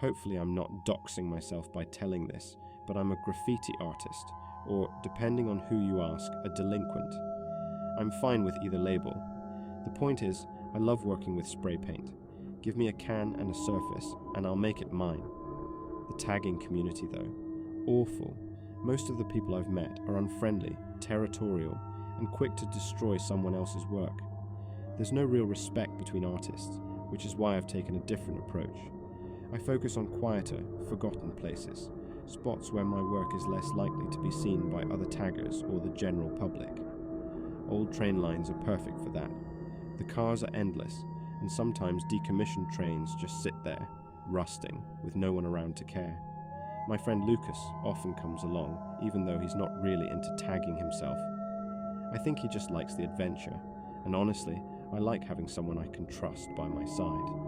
Hopefully I'm not doxing myself by telling this, but I'm a graffiti artist, or, depending on who you ask, a delinquent. I'm fine with either label. The point is, I love working with spray paint. Give me a can and a surface, and I'll make it mine. The tagging community, though, awful. Most of the people I've met are unfriendly, territorial, and quick to destroy someone else's work. There's no real respect between artists, which is why I've taken a different approach. I focus on quieter, forgotten places, spots where my work is less likely to be seen by other taggers or the general public. Old train lines are perfect for that. The cars are endless, and sometimes decommissioned trains just sit there, rusting, with no one around to care. My friend Lucas often comes along, even though he's not really into tagging himself. I think he just likes the adventure, and honestly, I like having someone I can trust by my side.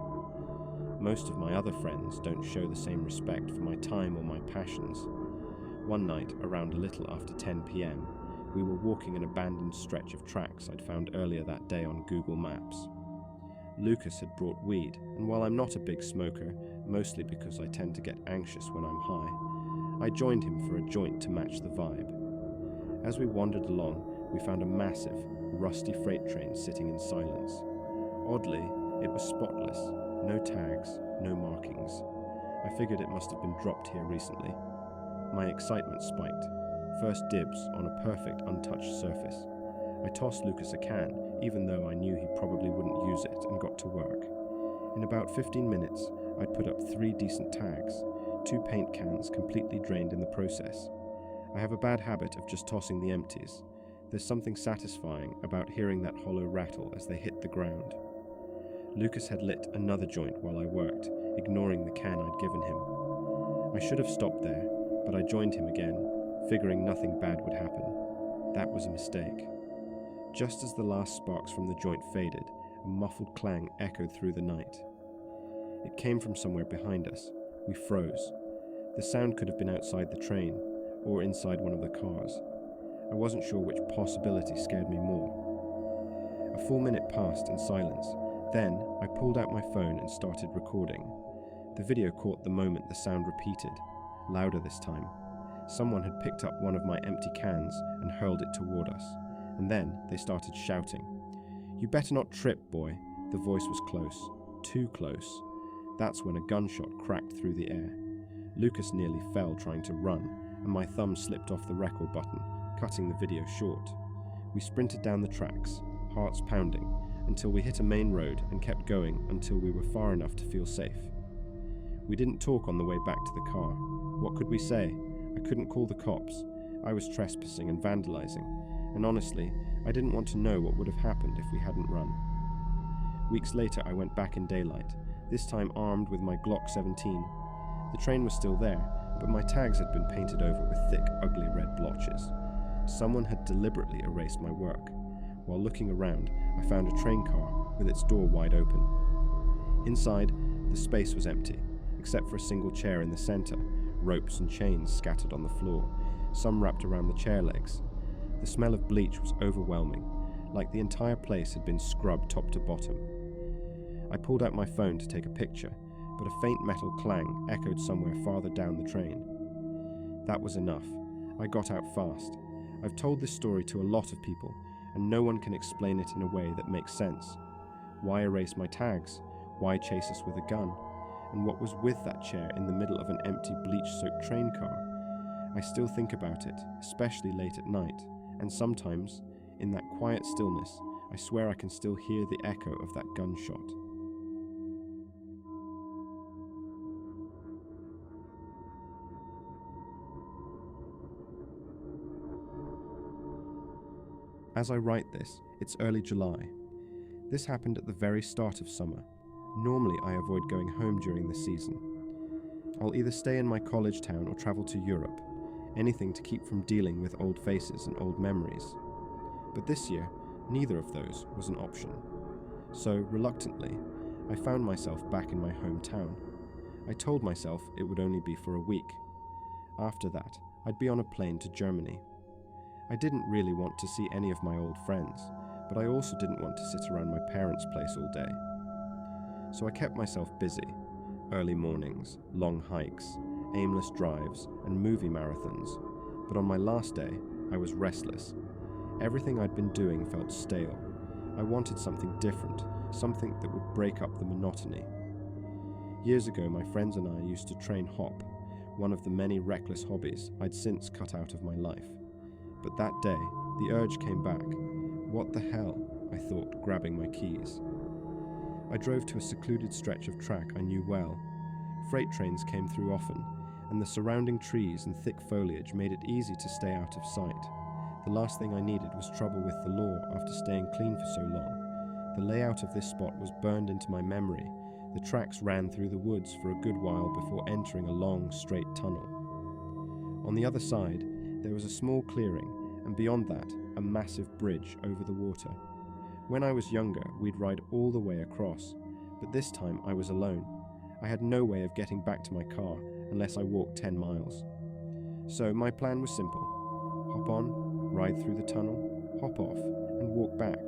Most of my other friends don't show the same respect for my time or my passions. One night, around a little after 10 p.m, we were walking an abandoned stretch of tracks I'd found earlier that day on Google Maps. Lucas had brought weed, and while I'm not a big smoker, mostly because I tend to get anxious when I'm high, I joined him for a joint to match the vibe. As we wandered along, we found a massive, rusty freight train sitting in silence. Oddly, it was spotless, no tags, no markings. I figured it must have been dropped here recently. My excitement spiked. First dibs on a perfect, untouched surface. I tossed Lucas a can, even though I knew he probably wouldn't use it, and got to work. In about 15 minutes, I'd put up 3 decent tags, 2 paint cans completely drained in the process. I have a bad habit of just tossing the empties. There's something satisfying about hearing that hollow rattle as they hit the ground. Lucas had lit another joint while I worked, ignoring the can I'd given him. I should have stopped there, but I joined him again, figuring nothing bad would happen. That was a mistake. Just as the last sparks from the joint faded, a muffled clang echoed through the night. It came from somewhere behind us. We froze. The sound could have been outside the train, or inside one of the cars. I wasn't sure which possibility scared me more. A full minute passed in silence. Then, I pulled out my phone and started recording. The video caught the moment the sound repeated, louder this time. Someone had picked up one of my empty cans and hurled it toward us, and then they started shouting. "You better not trip, boy." The voice was close, too close. That's when a gunshot cracked through the air. Lucas nearly fell trying to run, and my thumb slipped off the record button, cutting the video short. We sprinted down the tracks, hearts pounding, until we hit a main road and kept going until we were far enough to feel safe. We didn't talk on the way back to the car. What could we say? I couldn't call the cops. I was trespassing and vandalizing, and honestly, I didn't want to know what would have happened if we hadn't run. Weeks later, I went back in daylight, this time armed with my Glock 17. The train was still there, but my tags had been painted over with thick, ugly red blotches. Someone had deliberately erased my work. While looking around, I found a train car with its door wide open. Inside, the space was empty, except for a single chair in the center, ropes and chains scattered on the floor, some wrapped around the chair legs. The smell of bleach was overwhelming, like the entire place had been scrubbed top to bottom. I pulled out my phone to take a picture, but a faint metal clang echoed somewhere farther down the train. That was enough. I got out fast. I've told this story to a lot of people, and no one can explain it in a way that makes sense. Why erase my tags? Why chase us with a gun? And what was with that chair in the middle of an empty bleach-soaked train car? I still think about it, especially late at night, and sometimes, in that quiet stillness, I swear I can still hear the echo of that gunshot. As I write this, it's early July. This happened at the very start of summer. Normally, I avoid going home during this season. I'll either stay in my college town or travel to Europe, anything to keep from dealing with old faces and old memories. But this year, neither of those was an option. So, reluctantly, I found myself back in my hometown. I told myself it would only be for a week. After that, I'd be on a plane to Germany. I didn't really want to see any of my old friends, but I also didn't want to sit around my parents' place all day. So I kept myself busy. early mornings, long hikes, aimless drives, and movie marathons, but on my last day, I was restless. Everything I'd been doing felt stale. I wanted something different, something that would break up the monotony. Years ago, my friends and I used to train hop, one of the many reckless hobbies I'd since cut out of my life. But that day, the urge came back. What the hell, I thought, grabbing my keys. I drove to a secluded stretch of track I knew well. Freight trains came through often, and the surrounding trees and thick foliage made it easy to stay out of sight. The last thing I needed was trouble with the law after staying clean for so long. The layout of this spot was burned into my memory. The tracks ran through the woods for a good while before entering a long, straight tunnel. On the other side, there was a small clearing, and beyond that, a massive bridge over the water. When I was younger, we'd ride all the way across, but this time I was alone. I had no way of getting back to my car unless I walked 10 miles. So my plan was simple. Hop on, ride through the tunnel, hop off, and walk back.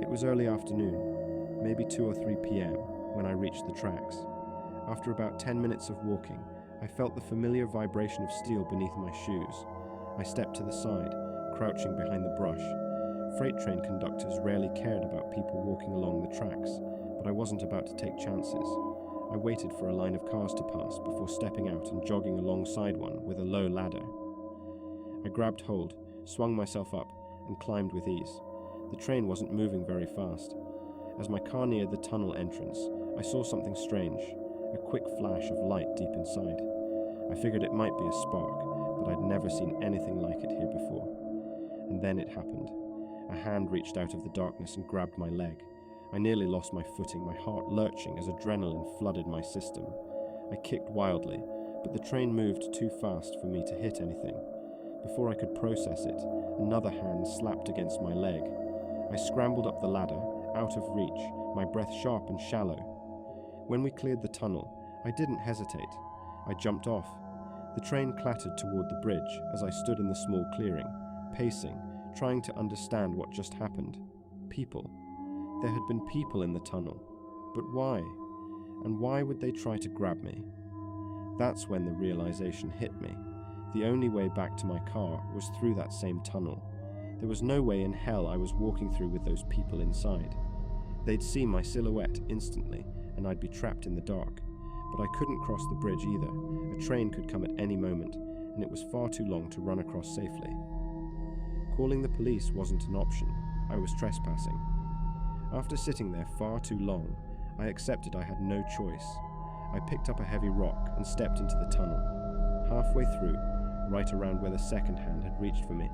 It was early afternoon, maybe 2 or 3 p.m., when I reached the tracks. After about 10 minutes of walking, I felt the familiar vibration of steel beneath my shoes. I stepped to the side, crouching behind the brush. Freight train conductors rarely cared about people walking along the tracks, but I wasn't about to take chances. I waited for a line of cars to pass before stepping out and jogging alongside one with a low ladder. I grabbed hold, swung myself up, and climbed with ease. The train wasn't moving very fast. As my car neared the tunnel entrance, I saw something strange, a quick flash of light deep inside. I figured it might be a spark, but I'd never seen anything like it here before. And then it happened. A hand reached out of the darkness and grabbed my leg. I nearly lost my footing, my heart lurching as adrenaline flooded my system. I kicked wildly, but the train moved too fast for me to hit anything. Before I could process it, another hand slapped against my leg. I scrambled up the ladder, out of reach, my breath sharp and shallow. When we cleared the tunnel, I didn't hesitate. I jumped off. The train clattered toward the bridge as I stood in the small clearing, pacing, trying to understand what just happened. People. There had been people in the tunnel. But why? And why would they try to grab me? That's when the realization hit me. The only way back to my car was through that same tunnel. There was no way in hell I was walking through with those people inside. They'd see my silhouette instantly, and I'd be trapped in the dark. But I couldn't cross the bridge either. A train could come at any moment, and it was far too long to run across safely. Calling the police wasn't an option. I was trespassing. After sitting there far too long, I accepted I had no choice. I picked up a heavy rock and stepped into the tunnel. Halfway through, right around where the second hand had reached for me,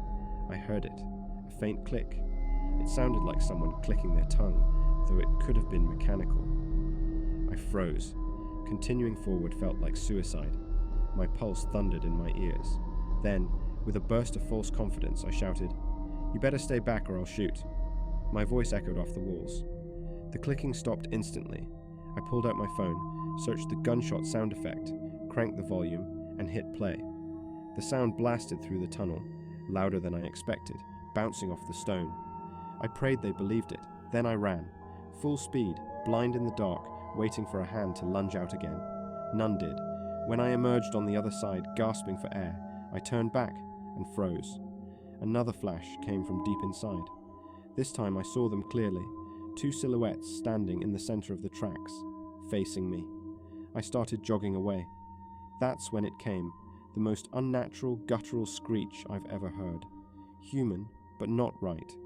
I heard it, a faint click. It sounded like someone clicking their tongue, though it could have been mechanical. I froze. Continuing forward felt like suicide. My pulse thundered in my ears. Then, with a burst of false confidence, I shouted, "You better stay back or I'll shoot." My voice echoed off the walls. The clicking stopped instantly. I pulled out my phone, searched the gunshot sound effect, cranked the volume, and hit play. The sound blasted through the tunnel, louder than I expected, bouncing off the stone. I prayed they believed it. Then I ran. Full speed, blind in the dark, waiting for a hand to lunge out again. None did. When I emerged on the other side, gasping for air, I turned back and froze. Another flash came from deep inside. This time I saw them clearly, two silhouettes standing in the center of the tracks, facing me. I started jogging away. That's when it came, the most unnatural, guttural screech I've ever heard. Human, but not right.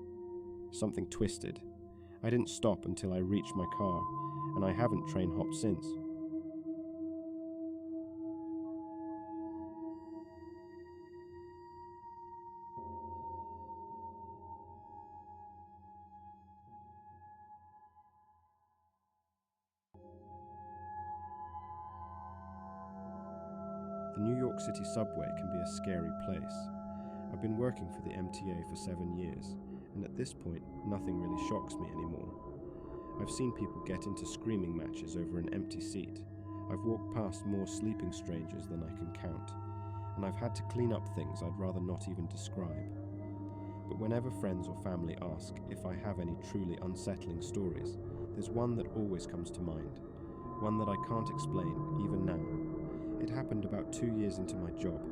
Something twisted. I didn't stop until I reached my car, and I haven't train hopped since. The New York City subway can be a scary place. I've been working for the MTA for 7 years, and at this point, nothing really shocks me anymore. I've seen people get into screaming matches over an empty seat. I've walked past more sleeping strangers than I can count, and I've had to clean up things I'd rather not even describe. But whenever friends or family ask if I have any truly unsettling stories, there's one that always comes to mind. one that I can't explain, even now. It happened about 2 years into my job.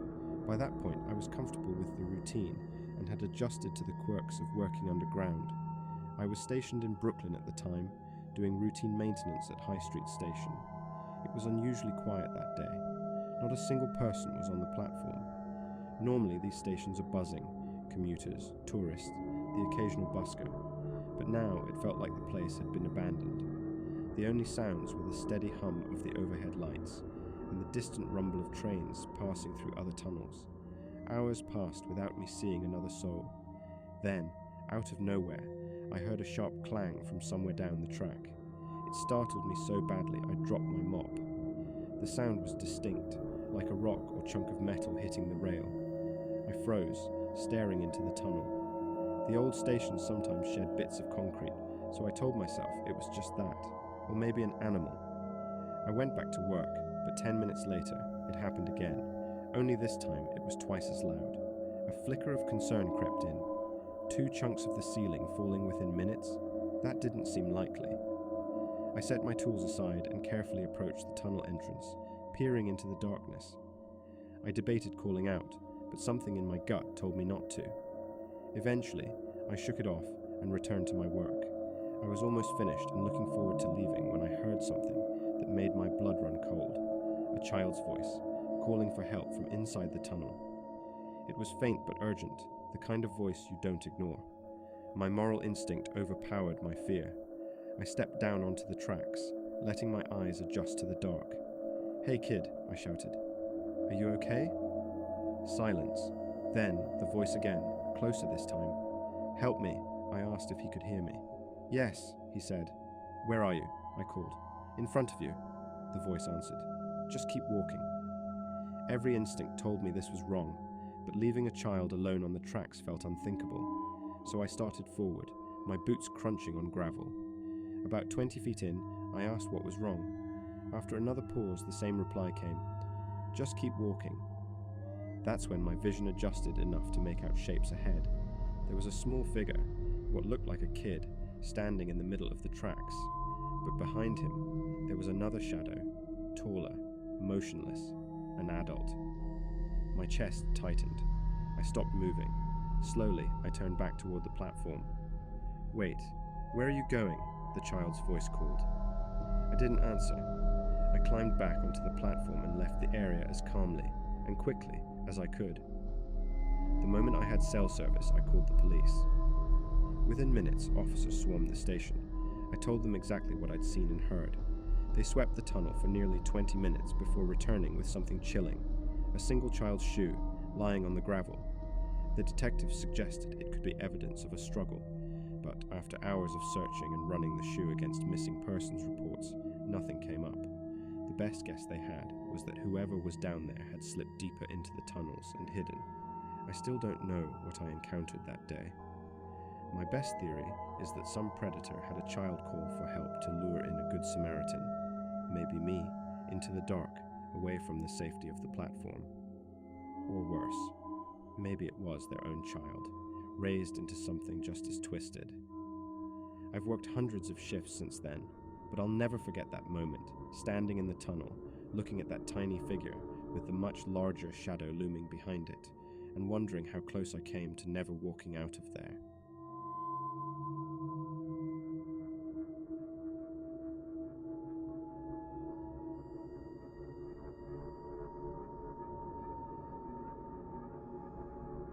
By that point, I was comfortable with the routine and had adjusted to the quirks of working underground. I was stationed in Brooklyn at the time, doing routine maintenance at High Street Station. It was unusually quiet that day. Not a single person was on the platform. Normally, these stations are buzzing, commuters, tourists, the occasional busker. But now it felt like the place had been abandoned. The only sounds were the steady hum of the overhead lights and the distant rumble of trains passing through other tunnels. Hours passed without me seeing another soul. Then, out of nowhere, I heard a sharp clang from somewhere down the track. It startled me so badly I dropped my mop. The sound was distinct, like a rock or chunk of metal hitting the rail. I froze, staring into the tunnel. The old stations sometimes shed bits of concrete, so I told myself it was just that, or maybe an animal. I went back to work, but 10 minutes later, it happened again. Only this time, it was twice as loud. A flicker of concern crept in. 2 chunks of the ceiling falling within minutes? That didn't seem likely. I set my tools aside and carefully approached the tunnel entrance, peering into the darkness. I debated calling out, but something in my gut told me not to. Eventually, I shook it off and returned to my work. I was almost finished and looking forward to leaving when I heard something that made my blood run cold. A child's voice, calling for help from inside the tunnel. It was faint but urgent, the kind of voice you don't ignore. My moral instinct overpowered my fear. I stepped down onto the tracks, letting my eyes adjust to the dark. "Hey kid," I shouted. "Are you okay?" Silence. Then, the voice again, closer this time. "Help me," I asked if he could hear me. "Yes," he said. "Where are you?" I called. "In front of you," the voice answered. "Just keep walking." Every instinct told me this was wrong, but leaving a child alone on the tracks felt unthinkable. So I started forward, my boots crunching on gravel. About 20 feet in, I asked what was wrong. After another pause, the same reply came. "Just keep walking." That's when my vision adjusted enough to make out shapes ahead. There was a small figure, what looked like a kid, standing in the middle of the tracks. But behind him, there was another shadow, taller, motionless, an adult. My chest tightened. I stopped moving. Slowly, I turned back toward the platform. "Wait, where are you going?" the child's voice called. I didn't answer. I climbed back onto the platform and left the area as calmly and quickly as I could. The moment I had cell service, I called the police. Within minutes, officers swarmed the station. I told them exactly what I'd seen and heard. They swept the tunnel for nearly 20 minutes before returning with something chilling, a single child's shoe lying on the gravel. The detectives suggested it could be evidence of a struggle, but after hours of searching and running the shoe against missing persons reports, nothing came up. The best guess they had was that whoever was down there had slipped deeper into the tunnels and hidden. I still don't know what I encountered that day. My best theory is that some predator had a child call for help to lure in a good Samaritan, maybe me, into the dark, away from the safety of the platform. Or worse, maybe it was their own child, raised into something just as twisted. I've worked hundreds of shifts since then, but I'll never forget that moment, standing in the tunnel, looking at that tiny figure with the much larger shadow looming behind it, and wondering how close I came to never walking out of there.